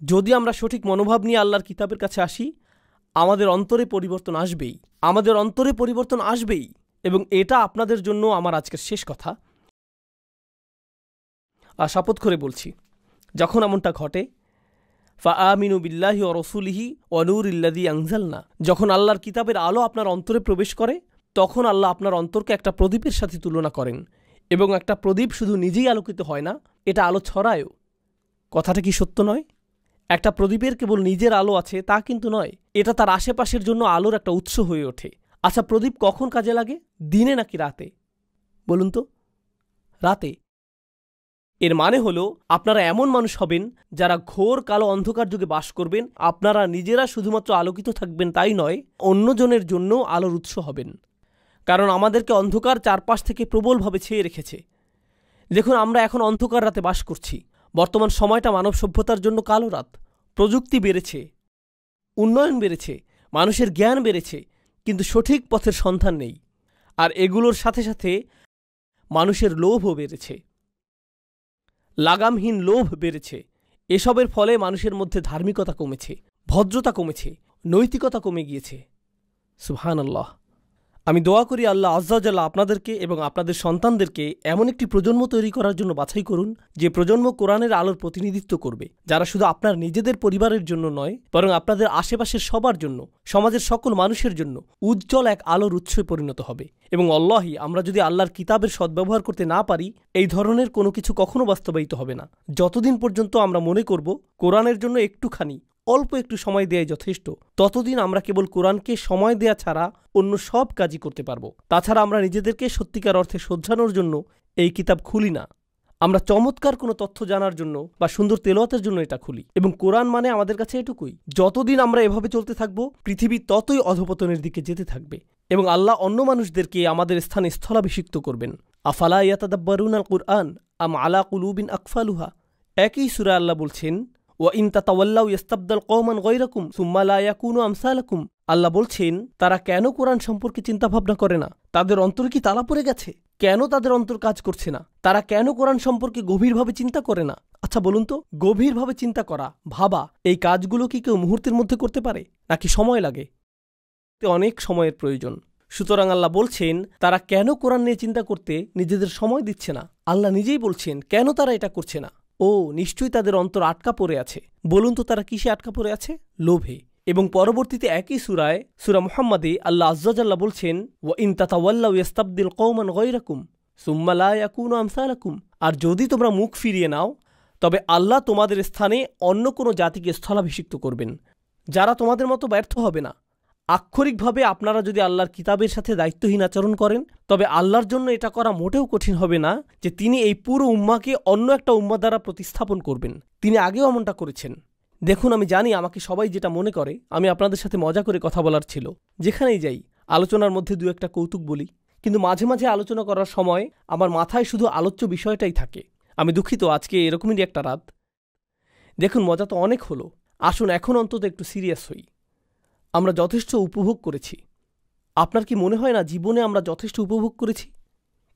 যদি আমরা সঠিক মনোভাব নিয়ে আল্লাহর কিতাবের কাছে আসি, আমাদের অন্তরে পরিবর্তন আসবেই, আমাদের অন্তরে পরিবর্তন আসবেই। এবং এটা আপনাদের জন্য আমার আজকের শেষ কথা। আর শপথ করে বলছি, যখন এমনটা ঘটে, ফাআমিনু বিল্লাহি ওয়া রাসূলিহি ওয়া নূরিল্লাযী আনজালনা, যখন আল্লাহর কিতাবের আলো আপনার অন্তরে প্রবেশ করে, তখন আল্লাহ আপনার অন্তরকে একটা প্রদীপের সাথে তুলনা করেন। এবং একটা প্রদীপ শুধু নিজেই আলোকিত হয় না, এটা আলো ছড়ায়ও। কথাটা কি সত্য নয়? একটা প্রদীপের কেবল নিজের আলো আছে তা কিন্তু নয়, এটা তার আশেপাশের জন্য আলোর একটা উৎস হয়ে ওঠে। আচ্ছা, প্রদীপ কখন কাজে লাগে? দিনে নাকি রাতে? বলুন তো। রাতে। এর মানে হলো আপনারা এমন মানুষ হবেন যারা ঘোর কালো অন্ধকার যুগে বাস করবেন। আপনারা নিজেরা শুধুমাত্র আলোকিত থাকবেন তাই নয়, অন্যজনের জন্য আলোর উৎস হবেন। কারণ আমাদেরকে অন্ধকার চারপাশ থেকে প্রবলভাবে ছেয়ে রেখেছে। দেখুন, আমরা এখন অন্ধকার রাতে বাস করছি। বর্তমান সময়টা মানব সভ্যতার জন্য কালো রাত। প্রযুক্তি বেড়েছে, উন্নয়ন বেড়েছে, মানুষের জ্ঞান বেড়েছে, কিন্তু সঠিক পথের সন্ধান নেই। আর এগুলোর সাথে সাথে মানুষের লোভও বেড়েছে, লাগামহীন লোভ বেড়েছে। এসবের ফলে মানুষের মধ্যে ধার্মিকতা কমেছে, ভদ্রতা কমেছে, নৈতিকতা কমে গিয়েছে। সুবহানাল্লাহ। আমি দোয়া করি আল্লাহ আজ্জা ওয়া জাল্লা আপনাদেরকে এবং আপনাদের সন্তানদেরকে এমন একটি প্রজন্ম তৈরি করার জন্য বাছাই করুন, যে প্রজন্ম কোরআনের আলোর প্রতিনিধিত্ব করবে, যারা শুধু আপনার নিজেদের পরিবারের জন্য নয়, বরং আপনাদের আশেপাশের সবার জন্য, সমাজের সকল মানুষের জন্য উজ্জ্বল এক আলোর উৎসে পরিণত হবে। এবং আল্লাহি, আমরা যদি আল্লাহর কিতাবের সদ্ব্যবহার করতে না পারি, এই ধরনের কোনো কিছু কখনো বাস্তবায়িত হবে না, যতদিন পর্যন্ত আমরা মনে করব কোরআনের জন্য একটুখানি অল্প একটু সময় দেয়াই যথেষ্ট। ততদিন আমরা কেবল কোরআনকে সময় দেয়া ছাড়া অন্য সব কাজই করতে পারবো। তাছাড়া আমরা নিজেদেরকে সত্যিকার অর্থে শোধরানোর জন্য এই কিতাব খুলি না। আমরা চমৎকার কোনো তথ্য জানার জন্য বা সুন্দর তেলাওয়াতের জন্য এটা খুলি। এবং কোরআন মানে আমাদের কাছে এটুকুই। যতদিন আমরা এভাবে চলতে থাকবো, পৃথিবী ততই অধপতনের দিকে যেতে থাকবে এবং আল্লাহ অন্য মানুষদেরকে আমাদের স্থানে স্থলাভিষিক্ত করবেন। আফালা ইয়াতাদাব্বারুনাল কুরআন আম আলা কুলুবিন আকফালুহা। একই সূরা আল্লাহ বলছেন, ওয়া ইন তাতাওয়াল্লাউ ইস্তাবদাল কওমান গায়রাকুম সুম্মা লা ইয়াকুনু আমসালাকুম। আল্লাহ বলছেন, তারা কেন কোরআন সম্পর্কে চিন্তাভাবনা করে না? তাদের অন্তরে কি তালা পড়ে গেছে? কেন তাদের অন্তর কাজ করছে না? তারা কেন কোরআন সম্পর্কে গভীরভাবে চিন্তা করে না? আচ্ছা বলুন তো, গভীরভাবে চিন্তা করা, ভাবা, এই কাজগুলো কি কেউ মুহূর্তের মধ্যে করতে পারে, নাকি সময় লাগে? অনেক সময়ের প্রয়োজন। সুতরাং আল্লাহ বলছেন, তারা কেন কোরআন নিয়ে চিন্তা করতে নিজেদের সময় দিচ্ছে না? আল্লাহ নিজেই বলছেন কেন তারা এটা করছে না। ও নিশ্চয়ই তাদের অন্তর আটকা পড়ে আছে। বলুন তো তারা কিসে আটকা পড়ে আছে? লোভে। এবং পরবর্তীতে একই সূরায়, সূরা মুহাম্মাদে আল্লাহ আজ্জা ওয়া জাল্লা বলছেন, ওয়া ইন তাতাওয়াল্লাউ ইস্তাবদিল কওমান গায়রাকুম সুম্মা লা ইয়াকুনু আমসালাকুম। আর যদি তোমরা মুখ ফিরিয়ে নাও, তবে আল্লাহ তোমাদের স্থানে অন্য কোনো জাতিকে স্থলাভিষিক্ত করবেন, যারা তোমাদের মতো ব্যর্থ হবে না। আক্ষরিকভাবে আপনারা যদি আল্লাহর কিতাবের সাথে দায়িত্বহীন আচরণ করেন, তবে আল্লাহর জন্য এটা করা মোটেও কঠিন হবে না যে তিনি এই পুরো উম্মাহকে অন্য একটা উম্মাহ দ্বারা প্রতিস্থাপন করবেন। তিনি আগেও এমনটা করেছেন। দেখুন, আমি জানি আমাকে সবাই যেটা মনে করে আমি আপনাদের সাথে মজা করে কথা বলার ছিল। যেখানেই যাই আলোচনার মধ্যে দু একটা কৌতুক বলি, কিন্তু মাঝে মাঝে আলোচনা করার সময় আমার মাথায় শুধু আলোচ্য বিষয়টাই থাকে। আমি দুঃখিত, আজকে এরকমই একটা রাত। দেখুন, মজা তো অনেক হলো, আসুন এখন অন্তত একটু সিরিয়াস হই। আমরা যথেষ্ট উপভোগ করেছি। আপনার কি মনে হয় না জীবনে আমরা যথেষ্ট উপভোগ করেছি?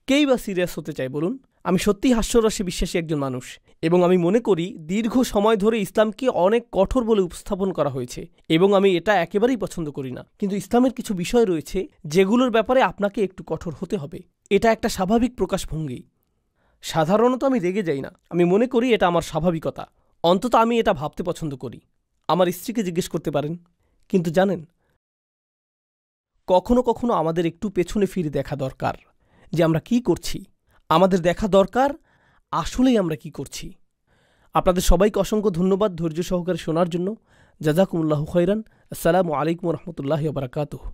কেই বা সিরিয়াস হতে চাই বলুন? আমি সত্যিই হাস্যরসে বিশ্বাসী একজন মানুষ, এবং আমি মনে করি দীর্ঘ সময় ধরে ইসলামকে অনেক কঠোর বলে উপস্থাপন করা হয়েছে, এবং আমি এটা একেবারেই পছন্দ করি না। কিন্তু ইসলামের কিছু বিষয় রয়েছে যেগুলোর ব্যাপারে আপনাকে একটু কঠোর হতে হবে। এটা একটা স্বাভাবিক প্রকাশভঙ্গি। সাধারণত আমি রেগে যাই না, আমি মনে করি এটা আমার স্বাভাবিকতা। অন্তত আমি এটা ভাবতে পছন্দ করি। আমার স্ত্রীকে জিজ্ঞেস করতে পারেন। কিন্তু জানেন, কখনো কখনো আমাদের একটু পেছনে ফিরে দেখা দরকার যে আমরা কি করছি। আমাদের দেখা দরকার আসলেই আমরা কি করছি। আপনাদের সবাইকে অসংখ্য ধন্যবাদ ধৈর্য সহকারে শোনার জন্য। জাযাকুমুল্লাহু খাইরান। আসসালামু আলাইকুম ওয়া রাহমাতুল্লাহি ওয়া বারাকাতুহু।